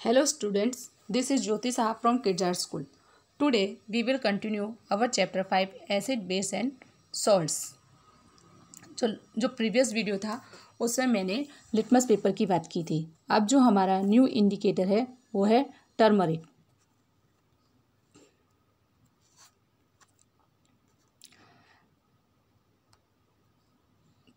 Hello students, this is Jyoti Saha from Kids Art School. Today we will continue our chapter 5 acid, base and salts. जो previous video था उसमें मैंने litmus paper की बात की थी. अब जो हमारा न्यू इंडिकेटर है वो है turmeric.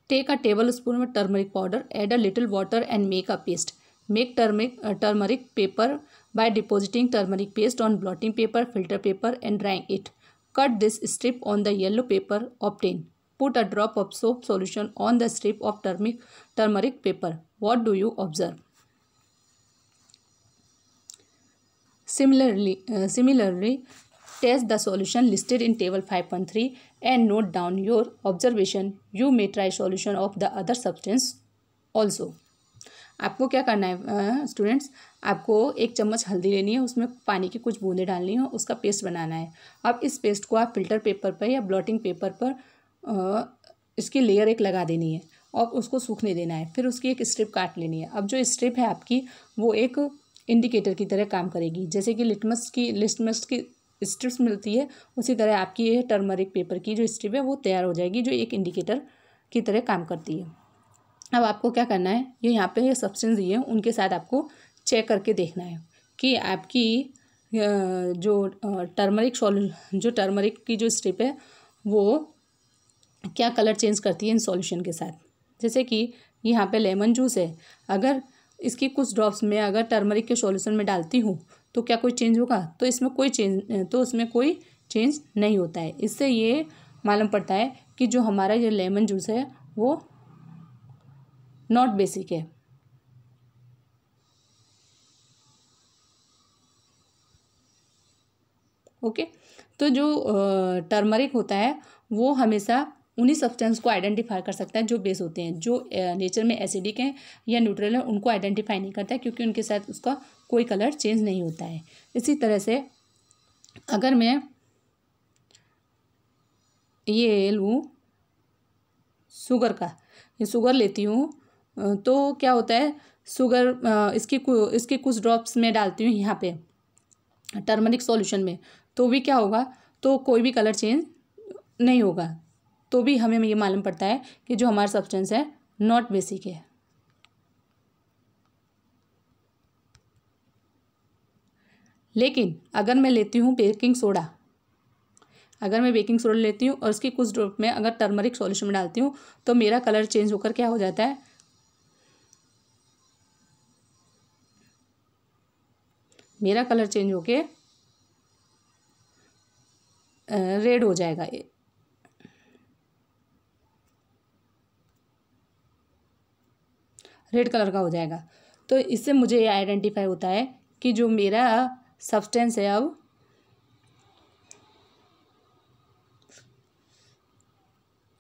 Take a tablespoon of turmeric powder, add a little water and make a paste. Make turmeric paper by depositing turmeric paste on blotting paper, filter paper and drying it. Cut this strip on the yellow paper obtained. Put a drop of soap solution on the strip of turmeric paper. What do you observe? Similarly, test the solution listed in table 5.3 and note down your observation. You may try solution of the other substance also. आपको क्या करना है students, आपको एक चम्मच हल्दी लेनी है, उसमें पानी की कुछ बूंदें डालनी है, उसका पेस्ट बनाना है. अब इस पेस्ट को आप फिल्टर पेपर पर या ब्लॉटिंग पेपर पर इसकी लेयर एक लगा देनी है और उसको सूखने देना है. फिर उसकी एक स्ट्रिप काट लेनी है. अब जो स्ट्रिप है आपकी वो एक इंडिकेटर की तरह काम करेगी. जैसे कि लिटमस की स्ट्रिप्स मिलती है उसी तरह आपकी ये टर्मरिक पेपर की जो स्ट्रिप है वो तैयार हो जाएगी, जो एक इंडिकेटर की तरह काम करती है. अब आपको क्या करना है, ये यहाँ पे ये सब्सटेंस दिए हैं उनके साथ आपको चेक करके देखना है कि आपकी जो टर्मरिक की जो स्ट्रिप है वो क्या कलर चेंज करती है इन सॉल्यूशन के साथ. जैसे कि यहाँ पे लेमन जूस है, अगर इसकी कुछ ड्रॉप्स में अगर टर्मरिक के सॉल्यूशन में डालती हूँ तो क्या कोई चेंज होगा? तो उसमें कोई चेंज नहीं होता है. इससे ये मालूम पड़ता है कि जो हमारा ये लेमन जूस है वो नॉट बेसिक है. ओके, तो जो टर्मरिक होता है वो हमेशा उन्हीं सब्सटेंस को आइडेंटिफाई कर सकता है जो बेस होते हैं. जो नेचर में एसिडिक हैं या न्यूट्रल हैं उनको आइडेंटिफाई नहीं करता है, क्योंकि उनके साथ उसका कोई कलर चेंज नहीं होता है. इसी तरह से अगर मैं ये लूँ शुगर लेती हूँ तो क्या होता है, शुगर इसकी कुछ ड्रॉप्स में डालती हूँ यहाँ पे टर्मरिक सॉल्यूशन में, तो भी क्या होगा, तो कोई भी कलर चेंज नहीं होगा. तो भी हमें ये मालूम पड़ता है कि जो हमारा सब्सटेंस है नॉट बेसिक है. लेकिन अगर मैं लेती हूँ बेकिंग सोडा लेती हूँ और उसकी कुछ ड्रॉप में अगर टर्मरिक सॉल्यूशन में डालती हूँ तो मेरा कलर चेंज होकर क्या हो जाता है, मेरा कलर चेंज होके रेड हो जाएगा, रेड कलर का हो जाएगा. तो इससे मुझे ये आइडेंटिफाई होता है कि जो मेरा सब्सटेंस है अब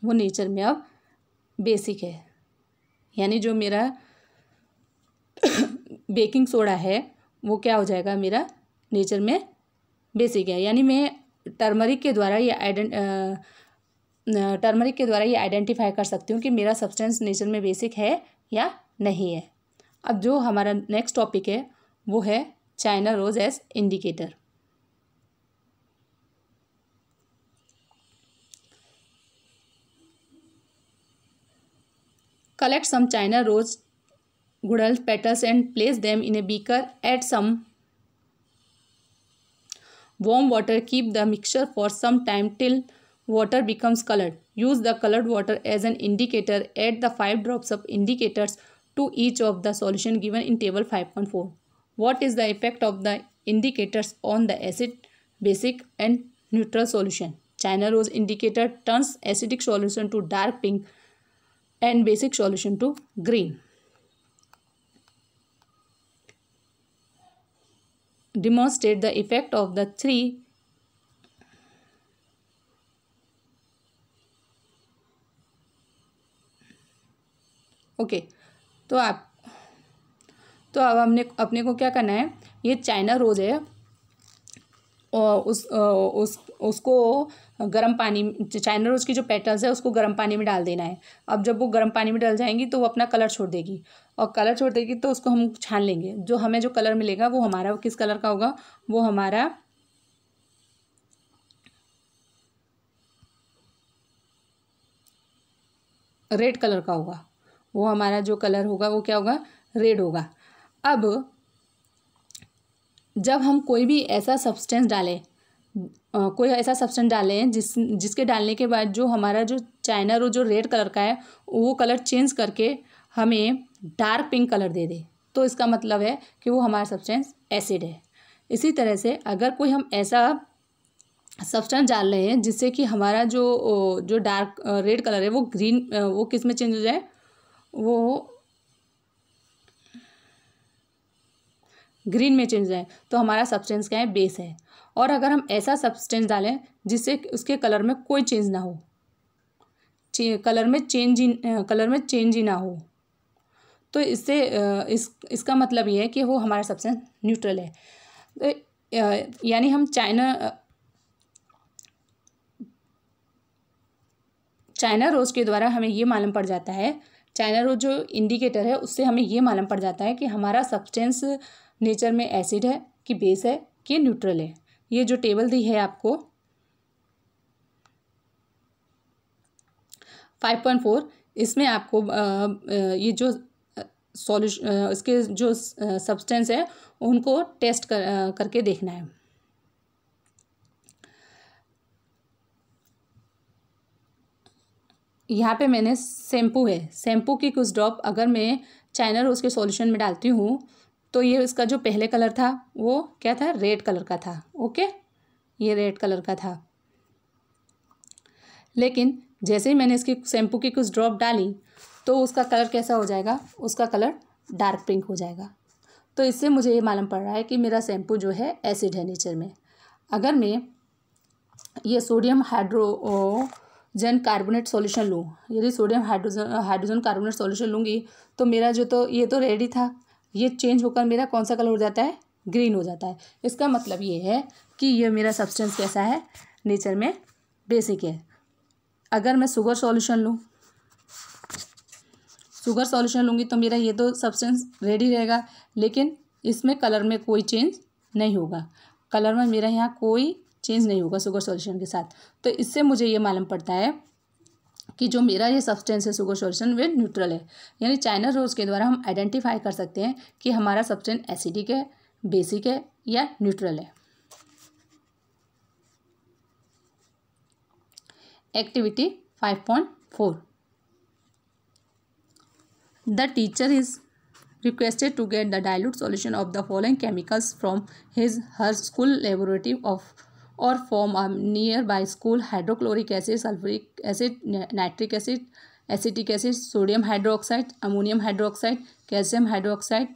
वो नेचर में अब बेसिक है. यानी जो मेरा बेकिंग सोडा है वो क्या हो जाएगा, मेरा नेचर में बेसिक है. यानी मैं टर्मरिक के द्वारा ये आइडेंटिफाई कर सकती हूँ कि मेरा सब्सटेंस नेचर में बेसिक है या नहीं है. अब जो हमारा नेक्स्ट टॉपिक है वो है China rose as indicator. Collect some China rose guadal petals and place them in a beaker. Add some warm water. Keep the mixture for some time till water becomes colored. Use the colored water as an indicator. Add the 5 drops of indicators to each of the solution given in table 5.4. What is the effect of the indicators on the acid, basic and neutral solution? China rose indicator turns acidic solution to dark pink and basic solution to green. Demonstrate the effect of the three तो अब हमने अपने को क्या करना है, ये China rose है उसको गर्म पानी, चाइना रोज़ की जो पेटल्स है उसको गर्म पानी में डाल देना है। अब जब वो गर्म पानी में डल जाएंगी तो वो अपना कलर छोड़ देगी, और कलर छोड़ देगी तो उसको हम छान लेंगे। जो हमें जो कलर मिलेगा वो हमारा किस कलर का होगा, वो हमारा रेड कलर का होगा। वो हमारा जो कलर होगा वो क्या होगा, रेड होगा। अब जब हम कोई भी ऐसा सब्सटेंस डालें, कोई ऐसा सब्सटेंस डालें जिसके डालने के बाद जो हमारा जो चाइना रोज जो रेड कलर का है वो कलर चेंज करके हमें डार्क पिंक कलर दे दे, तो इसका मतलब है कि वो हमारा सब्सटेंस एसिड है। इसी तरह से अगर कोई हम ऐसा सब्सटेंस डाल रहे हैं जिससे कि हमारा जो डार्क रेड कलर है वो ग्रीन, वो किस में चेंज हो जाए, वो ग्रीन में चेंज हो जाए, तो हमारा सब्सटेंस क्या है, बेस है। और अगर हम ऐसा सब्सटेंस डालें जिससे उसके कलर में कोई चेंज ना हो, कलर में चेंज ही ना हो, तो इससे इसका मतलब ये है कि वो हमारा सब्सटेंस न्यूट्रल है। तो यानी हम चाइना रोज के द्वारा हमें ये मालूम पड़ जाता है, चाइना रोज जो इंडिकेटर है उससे हमें ये मालूम पड़ जाता है कि हमारा सब्सटेंस नेचर में एसिड है कि बेस है कि न्यूट्रल है। ये जो टेबल दी है आपको 5.4, इसमें आपको ये जो सॉल्यूशन, इसके जो सब्सटेंस है उनको टेस्ट करके देखना है। यहाँ पे मैंने शैम्पू की कुछ ड्रॉप अगर मैं चाइना रोज के सॉल्यूशन में डालती हूँ तो ये इसका जो पहले कलर था वो क्या था, रेड कलर का था। ओके, ये रेड कलर का था। लेकिन जैसे ही मैंने इसकी शैम्पू की कुछ ड्रॉप डाली तो उसका कलर कैसा हो जाएगा, उसका कलर डार्क पिंक हो जाएगा। तो इससे मुझे ये मालूम पड़ रहा है कि मेरा शैम्पू जो है एसिड है नेचर में। अगर मैं ये सोडियम हाइड्रोजन कार्बोनेट सॉल्यूशन लूँ, यदि सोडियम हाइड्रोजन कार्बोनेट सॉल्यूशन लूँगी तो मेरा जो तो ये तो रेड ही था, ये चेंज होकर मेरा कौन सा कलर हो जाता है, ग्रीन हो जाता है। इसका मतलब ये है कि ये मेरा सब्सटेंस कैसा है, नेचर में बेसिक है। अगर मैं शुगर सॉल्यूशन लूँगी तो मेरा ये तो सब्सटेंस रेड ही रहेगा, लेकिन इसमें कलर में कोई चेंज नहीं होगा, कलर में मेरा यहाँ कोई चेंज नहीं होगा शुगर सॉल्यूशन के साथ। तो इससे मुझे ये मालूम पड़ता है कि जो मेरा ये सब्सटेंस है शुगर सॉल्यूशन वे न्यूट्रल है। यानी चाइना रोज के द्वारा हम आइडेंटिफाई कर सकते हैं कि हमारा सब्सटेंस एसिडिक है, बेसिक है या न्यूट्रल है। Activity 5.4, the teacher is requested to get the dilute solution of the following chemicals from her school laboratory or from a nearby school: hydrochloric acid, sulfuric acid, nitric acid, acetic acid, sodium hydroxide, ammonium hydroxide, calcium hydroxide,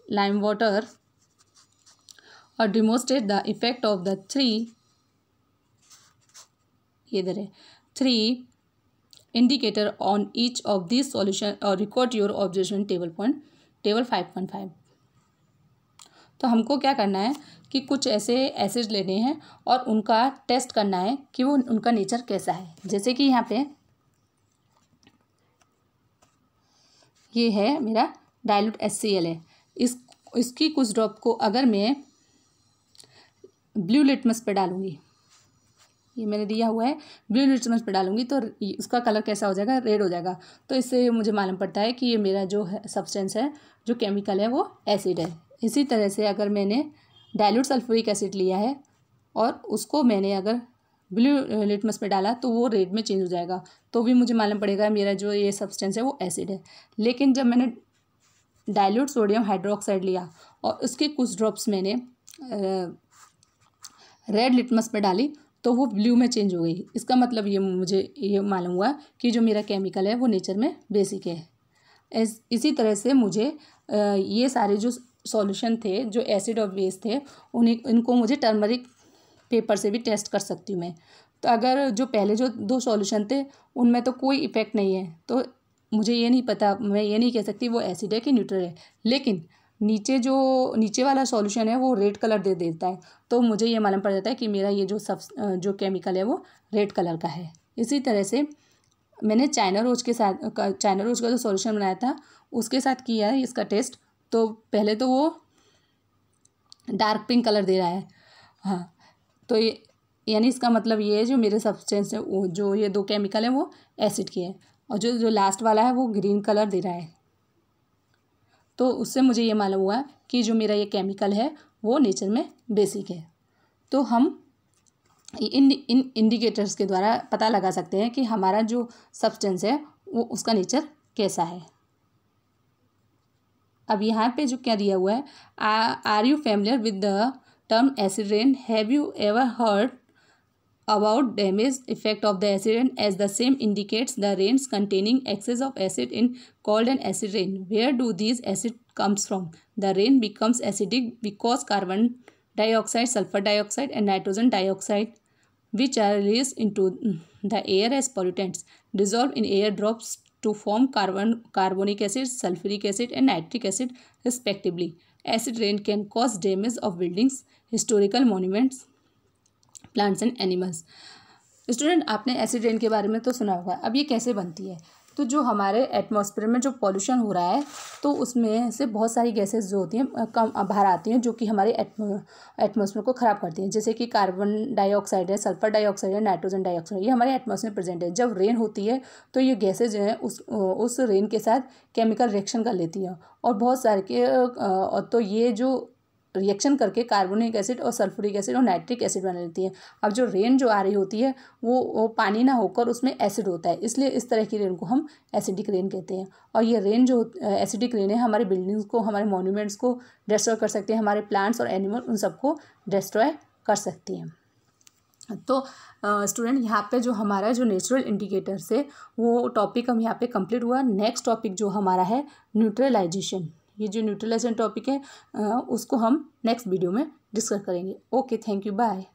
lime water, or demonstrate the effect of the three indicator on each of these solution, or record your observation table 5.5। तो हमको क्या करना है कि कुछ ऐसे acid लेने हैं और उनका टेस्ट करना है कि वो उनका नेचर कैसा है। जैसे कि यहाँ पे ये है मेरा डाइल्यूट HCl है, इसकी कुछ ड्रॉप को अगर मैं ब्लू लिटमस पे डालूंगी, ये मैंने दिया हुआ है, ब्लू लिटमस पे डालूंगी तो उसका कलर कैसा हो जाएगा, रेड हो जाएगा। तो इससे मुझे मालूम पड़ता है कि ये मेरा जो है सब्सटेंस है, जो केमिकल है वो एसिड है। इसी तरह से अगर मैंने डाइल्यूट सल्फ्यूरिक एसिड लिया है और उसको मैंने अगर ब्लू लिटमस पे डाला तो वो रेड में चेंज हो जाएगा, तो भी मुझे मालूम पड़ेगा मेरा जो ये सब्सटेंस है वो एसिड है। लेकिन जब मैंने डाइल्यूट सोडियम हाइड्रोक्साइड लिया और उसके कुछ ड्रॉप्स मैंने रेड लिटमस पे डाली तो वो ब्लू में चेंज हो गई। इसका मतलब मुझे ये मालूम हुआ कि जो मेरा केमिकल है वो नेचर में बेसिक है। इसी तरह से मुझे ये सारे जो सॉल्यूशन थे जो एसिड और बेस थे इनको मुझे टर्मरिक पेपर से भी टेस्ट कर सकती हूँ मैं। तो अगर जो पहले जो 2 सॉल्यूशन थे उनमें तो कोई इफ़ेक्ट नहीं है तो मुझे ये नहीं पता, मैं ये नहीं कह सकती वो एसिड है कि न्यूट्रल है। लेकिन नीचे वाला सॉल्यूशन है वो रेड कलर दे देता है, तो मुझे ये मालूम पड़ जाता है कि मेरा ये जो केमिकल है वो रेड कलर का है। इसी तरह से मैंने चाइना रोज का जो सॉल्यूशन बनाया था उसके साथ किया है इसका टेस्ट। तो पहले तो वो डार्क पिंक कलर दे रहा है, हाँ, तो ये यानी इसका मतलब ये है जो मेरे सब्सटेंस है वो जो ये 2 केमिकल है वो एसिड के है, और जो लास्ट वाला है वो ग्रीन कलर दे रहा है। तो उससे मुझे ये मालूम हुआ कि जो मेरा ये केमिकल है वो नेचर में बेसिक है। तो हम इन इंडिकेटर्स के द्वारा पता लगा सकते हैं कि हमारा जो सब्सटेंस है वो उसका नेचर कैसा है। अब यहाँ पे जो क्या दिया हुआ है, are you familiar with the term acid rain? Have you ever heard about damage effect of the acid rain, as the same indicates the rains containing excess of acid in called an acid rain. Where do these acid comes from? The rain becomes acidic because carbon dioxide, sulfur dioxide and nitrogen dioxide, which are released into the air as pollutants, dissolve in air drops to form carbonic acid, sulfuric acid and nitric acid respectively. Acid rain can cause damage of buildings, historical monuments, plants and animals. Student, आपने acid rain के बारे में तो सुना होगा। अब ये कैसे बनती है? तो जो हमारे एटमॉस्फेयर में जो पॉल्यूशन हो रहा है तो उसमें से बहुत सारी गैसेस जो होती हैं कम बाहर आती हैं जो कि हमारे एटमॉस्फेयर को ख़राब करती हैं, जैसे कि कार्बन डाइऑक्साइड है, सल्फर डाइऑक्साइड है, नाइट्रोजन डाइऑक्साइड, ये हमारे एटमॉस्फेयर में प्रेजेंट है। जब रेन होती है तो ये गैसेज जो हैं उस रेन के साथ केमिकल रिएक्शन कर लेती हैं और बहुत सारे तो ये जो रिएक्शन करके कार्बोनिक एसिड और सल्फ्यूरिक एसिड और नाइट्रिक एसिड बना लेती है। अब जो रेन जो आ रही होती है वो पानी ना होकर उसमें एसिड होता है, इसलिए इस तरह की रेन को हम एसिडिक रेन कहते हैं। और ये रेन जो एसिडिक रेन है हमारे बिल्डिंग्स को, हमारे मॉन्यूमेंट्स को डिस्ट्रॉय कर सकती है, हमारे प्लांट्स और एनिमल उन सबको डिस्ट्रॉय कर सकती हैं। तो स्टूडेंट, यहाँ पे जो हमारा जो नेचुरल इंडिकेटर्स है वो टॉपिक हम यहाँ पे कंप्लीट हुआ। नेक्स्ट टॉपिक जो हमारा है न्यूट्रलाइजेशन, ये जो न्यूट्रलाइजेशन टॉपिक है उसको हम नेक्स्ट वीडियो में डिस्कस करेंगे। Okay, thank you, bye.